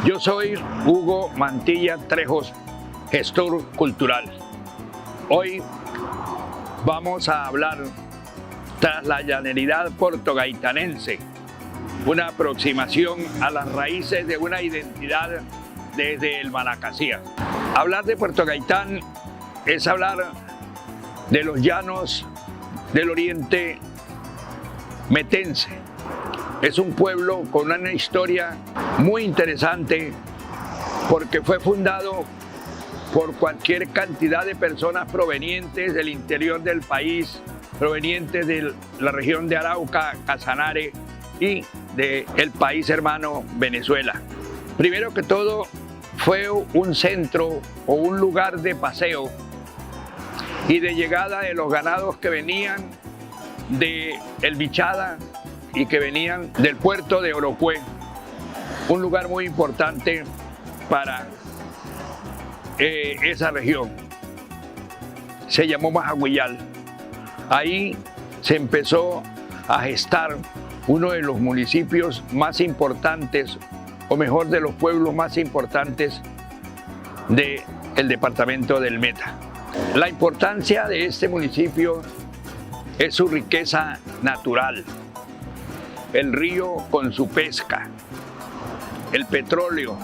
Yo soy Hugo Mantilla Trejos, gestor cultural. Hoy vamos a hablar tras la llaneridad portogaitanense, una aproximación a las raíces de una identidad desde el Manacasías. Hablar de Puerto Gaitán es hablar de los llanos del oriente metense. Es un pueblo con una historia muy interesante porque fue fundado por cualquier cantidad de personas provenientes del interior del país, provenientes de la región de Arauca, Casanare y del país hermano Venezuela. Primero que todo, fue un centro o un lugar de paseo y de llegada de los ganados que venían de El Bichada y que venían del puerto de Orocué, un lugar muy importante para esa región. Se llamó Majaguillal. Ahí se empezó a gestar uno de los municipios más importantes, o mejor, de los pueblos más importantes del departamento del Meta. La importancia de este municipio es su riqueza natural, el río con su pesca, el petróleo,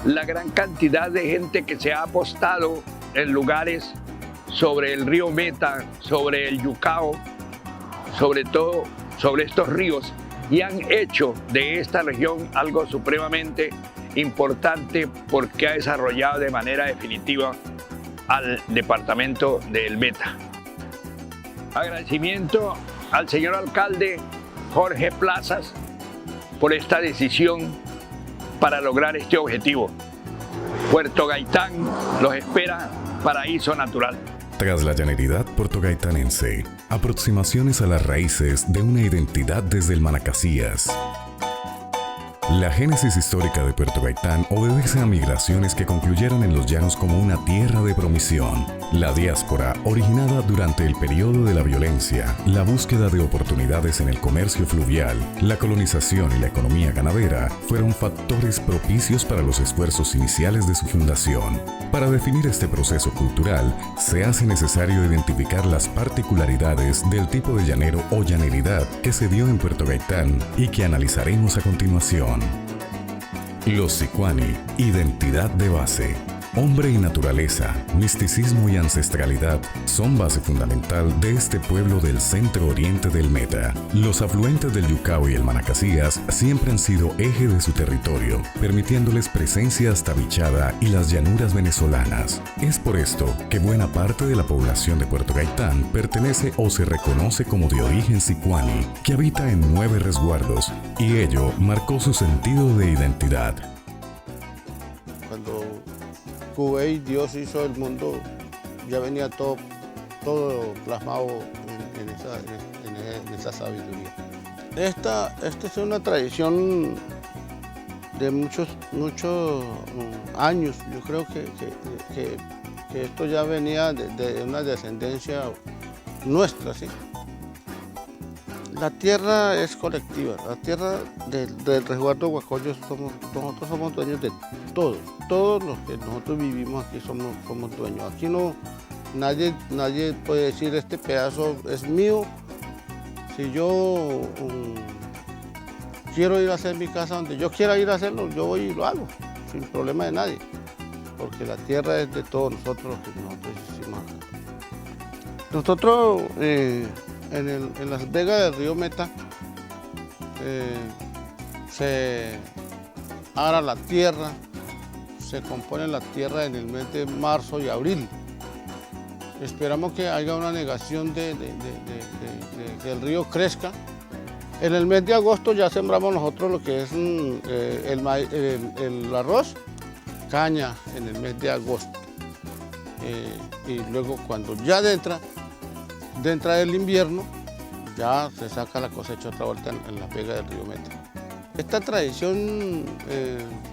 la gran cantidad de gente que se ha apostado en lugares sobre el río Meta, sobre el Yucao, sobre todo sobre estos ríos, y han hecho de esta región algo supremamente importante porque ha desarrollado de manera definitiva al departamento del Meta. Agradecimiento al señor alcalde Jorge Plazas por esta decisión para lograr este objetivo. Puerto Gaitán los espera paraíso natural. Tras la llaneridad portogaitanense, aproximaciones a las raíces de una identidad desde el Manacasías. La génesis histórica de Puerto Gaitán obedece a migraciones que concluyeron en los llanos como una tierra de promisión. La diáspora, originada durante el periodo de la violencia, la búsqueda de oportunidades en el comercio fluvial, la colonización y la economía ganadera, fueron factores propicios para los esfuerzos iniciales de su fundación. Para definir este proceso cultural, se hace necesario identificar las particularidades del tipo de llanero o llaneridad que se dio en Puerto Gaitán y que analizaremos a continuación. Los Sicuani, identidad de base. Hombre y naturaleza, misticismo y ancestralidad son base fundamental de este pueblo del centro oriente del Meta. Los afluentes del Yucao y el Manacasías siempre han sido eje de su territorio, permitiéndoles presencia hasta Bichada y las llanuras venezolanas. Es por esto que buena parte de la población de Puerto Gaitán pertenece o se reconoce como de origen sicuani, que habita en 9 resguardos, y ello marcó su sentido de identidad. Cuando Cubey, Dios hizo el mundo, ya venía todo plasmado en esa sabiduría. Esta es una tradición de muchos años. Yo creo que esto ya venía de una descendencia nuestra, ¿sí? La tierra es colectiva, la tierra del resguardo Guacollo nosotros somos dueños de todos los que nosotros vivimos aquí somos dueños. Aquí nadie puede decir este pedazo es mío. Si yo quiero ir a hacer mi casa donde yo quiera ir a hacerlo, yo voy y lo hago, sin problema de nadie, porque la tierra es de todos nosotros los que nosotros hicimos acá. Nosotros en las vegas del río Meta se ara la tierra, se compone la tierra en el mes de marzo y abril. Esperamos que haya una negación de que el río crezca. En el mes de agosto ya sembramos nosotros lo que es el arroz, caña en el mes de agosto. Y luego cuando ya entra el invierno, ya se saca la cosecha otra vuelta en la vega del río Meta. Esta tradición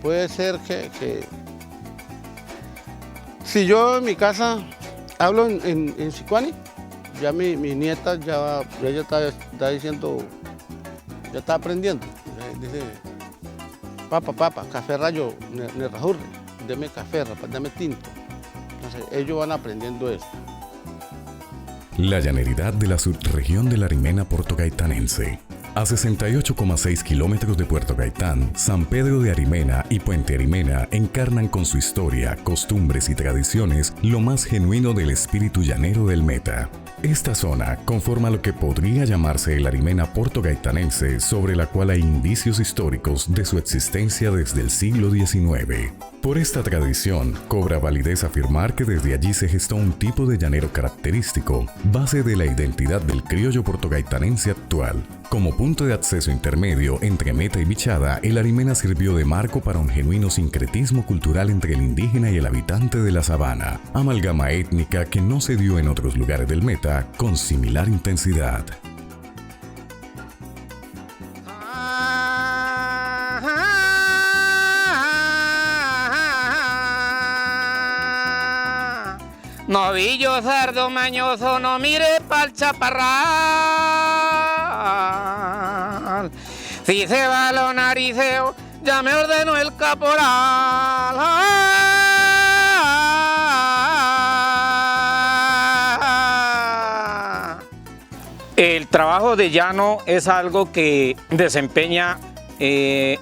puede ser que si yo en mi casa hablo en sicuani, ya mi nieta ya está diciendo, ya está aprendiendo. Dice, Papa, café rayo, nerrajurri, deme café, dame tinto. Entonces ellos van aprendiendo eso. La llaneridad de la subregión de la Arimena portogaitanense. A 68,6 kilómetros de Puerto Gaitán, San Pedro de Arimena y Puente Arimena encarnan con su historia, costumbres y tradiciones lo más genuino del espíritu llanero del Meta. Esta zona conforma lo que podría llamarse el Arimena portogaitanense, sobre la cual hay indicios históricos de su existencia desde el siglo XIX. Por esta tradición, cobra validez afirmar que desde allí se gestó un tipo de llanero característico, base de la identidad del criollo portogaitanense actual. Como punto de acceso intermedio entre Meta y Bichada, el Arimena sirvió de marco para un genuino sincretismo cultural entre el indígena y el habitante de la sabana, amalgama étnica que no se dio en otros lugares del Meta con similar intensidad. Novillo sardo mañoso, no mire pa'l chaparral. Si se va lo nariceo, ya me ordenó el caporal. El trabajo de llano es algo que desempeña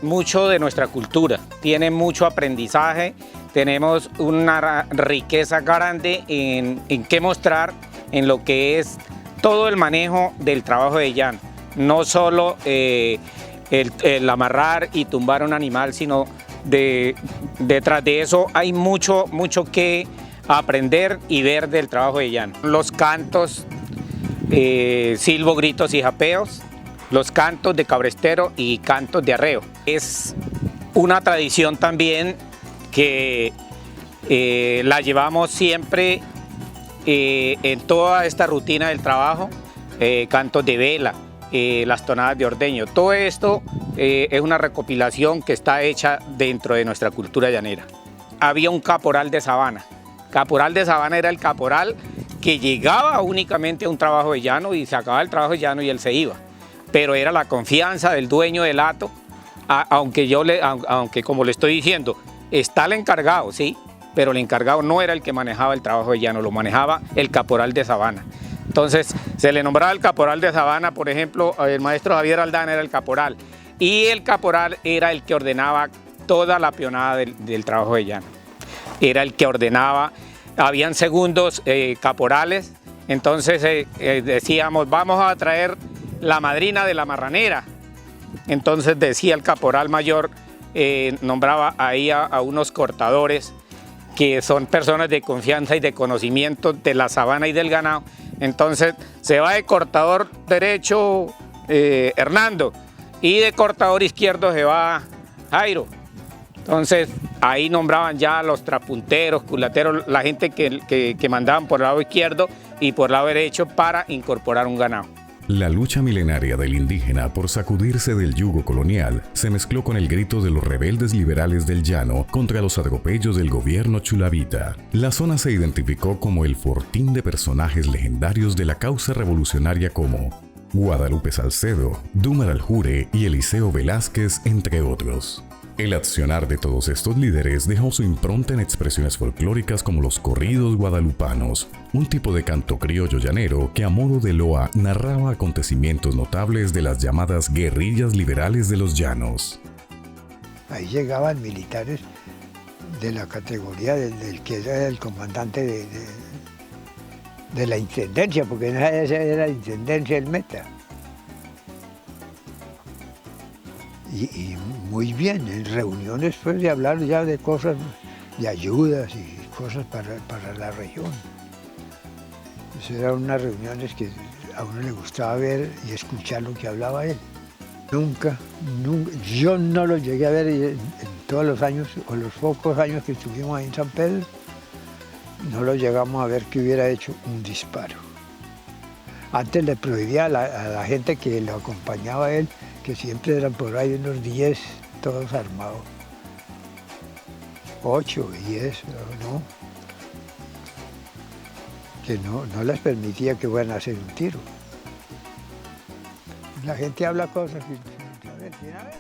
mucho de nuestra cultura, tiene mucho aprendizaje. Tenemos una riqueza grande en qué mostrar en lo que es todo el manejo del trabajo de llano. No solo el amarrar y tumbar un animal, sino detrás de eso hay mucho que aprender y ver del trabajo de llano. Los cantos, silbo, gritos y japeos, los cantos de cabrestero y cantos de arreo. Es una tradición también que la llevamos siempre en toda esta rutina del trabajo, cantos de vela, las tonadas de ordeño. Todo esto es una recopilación que está hecha dentro de nuestra cultura llanera. Había un caporal de sabana. Caporal de sabana era el caporal que llegaba únicamente a un trabajo de llano y se acababa el trabajo de llano y él se iba. Pero era la confianza del dueño del hato, aunque como le estoy diciendo, está el encargado, sí, pero el encargado no era el que manejaba el trabajo de llano, lo manejaba el caporal de sabana. Entonces se le nombraba el caporal de sabana, por ejemplo, el maestro Javier Aldana era el caporal, y el caporal era el que ordenaba toda la peonada del trabajo de llano. Era el que ordenaba, habían segundos caporales, entonces decíamos, vamos a traer la madrina de la marranera. Entonces decía el caporal mayor, nombraba ahí a unos cortadores que son personas de confianza y de conocimiento de la sabana y del ganado. Entonces se va de cortador derecho Hernando y de cortador izquierdo se va Jairo. Entonces ahí nombraban ya los trapunteros, culateros, la gente que mandaban por el lado izquierdo y por el lado derecho para incorporar un ganado. La lucha milenaria del indígena por sacudirse del yugo colonial se mezcló con el grito de los rebeldes liberales del llano contra los atropellos del gobierno chulavita. La zona se identificó como el fortín de personajes legendarios de la causa revolucionaria como Guadalupe Salcedo, Dúmar Aljure y Eliseo Velázquez, entre otros. El accionar de todos estos líderes dejó su impronta en expresiones folclóricas como los corridos guadalupanos, un tipo de canto criollo llanero que a modo de loa narraba acontecimientos notables de las llamadas guerrillas liberales de los llanos. Ahí llegaban militares de la categoría del que era el comandante de la intendencia, porque esa era la intendencia del Meta. Y muy bien, en reuniones pues de hablar ya de cosas, de ayudas y cosas para la región. Pues eran unas reuniones que a uno le gustaba ver y escuchar lo que hablaba él. Nunca, yo no lo llegué a ver en todos los años, o los pocos años que estuvimos ahí en San Pedro, no lo llegamos a ver que hubiera hecho un disparo. Antes le prohibía a la gente que lo acompañaba a él, que siempre eran por ahí unos 10, todos armados. 8, 10, ¿no? Que no les permitía que fueran a hacer un tiro. La gente habla cosas y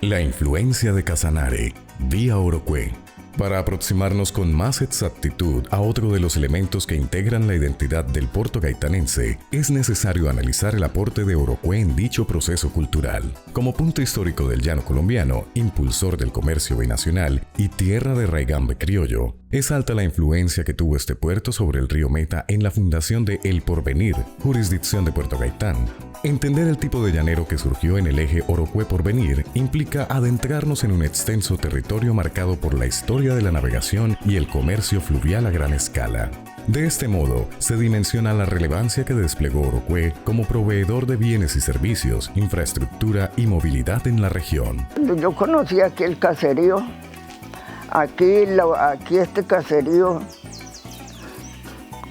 La influencia de Casanare, vía Orocué. Para aproximarnos con más exactitud a otro de los elementos que integran la identidad del puerto gaitanense, es necesario analizar el aporte de Orocué en dicho proceso cultural. Como punto histórico del llano colombiano, impulsor del comercio binacional y tierra de raigambe criollo, es alta la influencia que tuvo este puerto sobre el río Meta en la fundación de El Porvenir, jurisdicción de Puerto Gaitán. Entender el tipo de llanero que surgió en el eje Orocué-Porvenir implica adentrarnos en un extenso territorio marcado por la historia de la navegación y el comercio fluvial a gran escala. De este modo, se dimensiona la relevancia que desplegó Orocué como proveedor de bienes y servicios, infraestructura y movilidad en la región. Yo conocí aquí el caserío, aquí este caserío.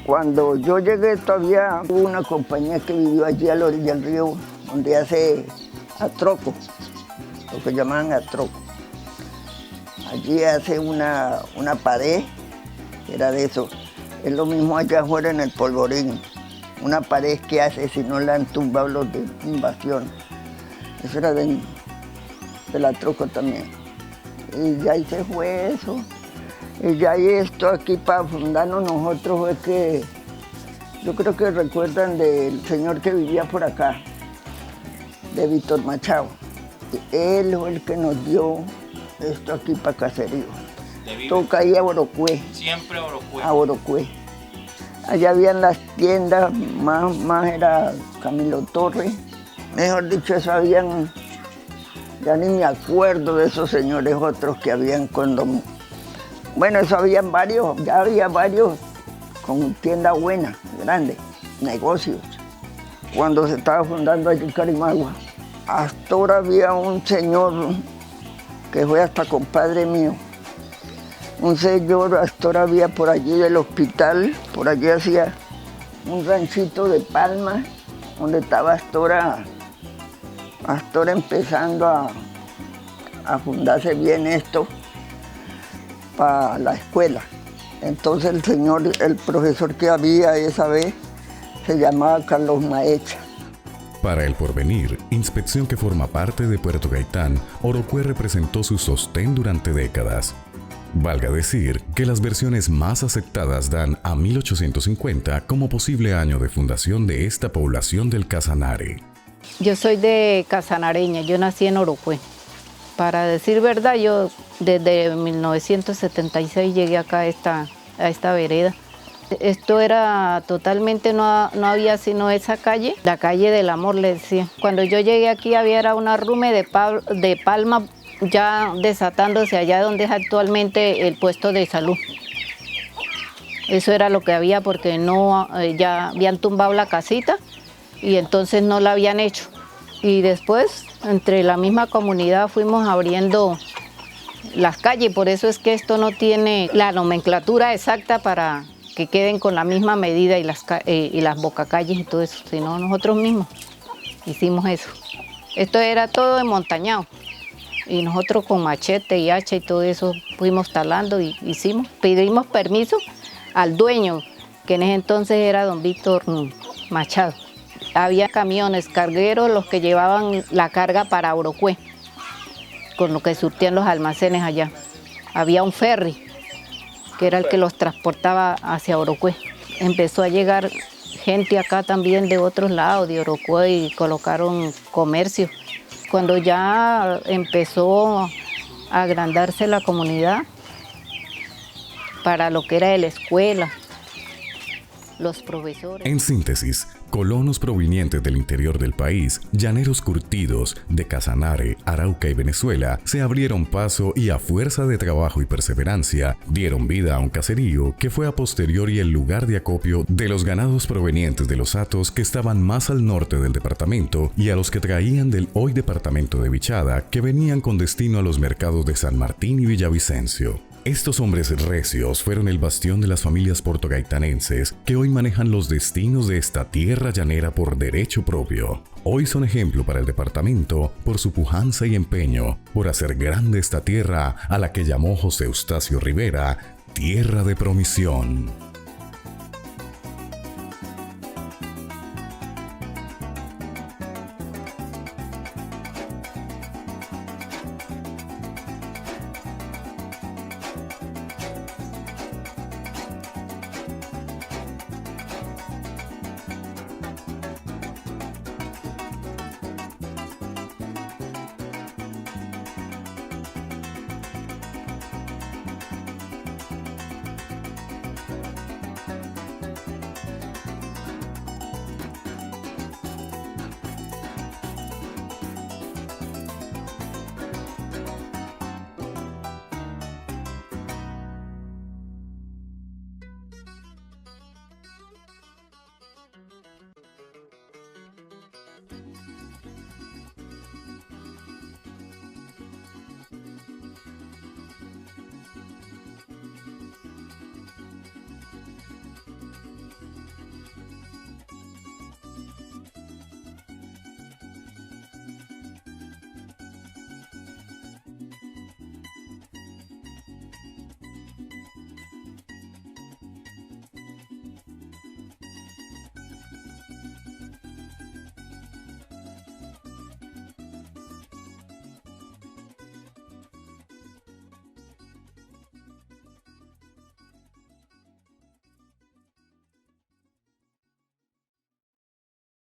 Cuando yo llegué todavía hubo una compañía que vivió allí a la orilla del río, donde hace atroco, lo que llaman atroco. Allí hace una pared, que era de eso. Es lo mismo allá afuera en el Polvorín, una pared que hace si no la han tumbado los de invasión. Eso era del atroco también. Y ya ahí se fue eso. Y ya hay esto aquí para fundarnos nosotros fue que, yo creo que recuerdan del señor que vivía por acá, de Víctor Machado. Él fue el que nos dio esto aquí para caserío. Toca ahí a Orocué. Siempre a Orocué. A Orocué. Allá habían las tiendas, más era Camilo Torres. Mejor dicho, eso habían, ya ni me acuerdo de esos señores otros que habían cuando... Bueno, eso habían varios, ya había varios con tiendas buenas, grandes, negocios. Cuando se estaba fundando allí en Carimagua, hasta ahora había un señor que fue hasta compadre mío. Un señor, hasta ahora había por allí del hospital, por allí hacía un ranchito de palmas, donde estaba hasta ahora empezando a fundarse bien esto para la escuela. Entonces el profesor que había esa vez se llamaba Carlos Maecha. Para El Porvenir, inspección que forma parte de Puerto Gaitán, Orocué representó su sostén durante décadas. Valga decir que las versiones más aceptadas dan a 1850 como posible año de fundación de esta población del Casanare. Yo soy de casanareña, yo nací en Orocué. Para decir verdad, yo desde 1976 llegué acá a esta vereda. Esto era totalmente, no había sino esa calle, la calle del amor le decía. Cuando yo llegué aquí había una rume de palma ya desatándose allá donde es actualmente el puesto de salud. Eso era lo que había porque no, ya habían tumbado la casita y entonces no la habían hecho. Y después, entre la misma comunidad, fuimos abriendo las calles. Por eso es que esto no tiene la nomenclatura exacta para que queden con la misma medida y las bocacalles y todo eso, sino nosotros mismos hicimos eso. Esto era todo enmontañado. Y nosotros con machete y hacha y todo eso fuimos talando y hicimos. Pedimos permiso al dueño, que en ese entonces era don Víctor Machado. Había camiones cargueros los que llevaban la carga para Orocué, con lo que surtían los almacenes allá. Había un ferry, que era el que los transportaba hacia Orocué. Empezó a llegar gente acá también de otros lados, de Orocué, y colocaron comercio. Cuando ya empezó a agrandarse la comunidad para lo que era la escuela, los profesores. En síntesis, colonos provenientes del interior del país, llaneros curtidos de Casanare, Arauca y Venezuela, se abrieron paso y a fuerza de trabajo y perseverancia, dieron vida a un caserío que fue a posteriori el lugar de acopio de los ganados provenientes de los hatos que estaban más al norte del departamento y a los que traían del hoy departamento de Vichada, que venían con destino a los mercados de San Martín y Villavicencio. Estos hombres recios fueron el bastión de las familias portogaitanenses que hoy manejan los destinos de esta tierra llanera por derecho propio. Hoy son ejemplo para el departamento por su pujanza y empeño por hacer grande esta tierra a la que llamó José Eustacio Rivera, tierra de promisión.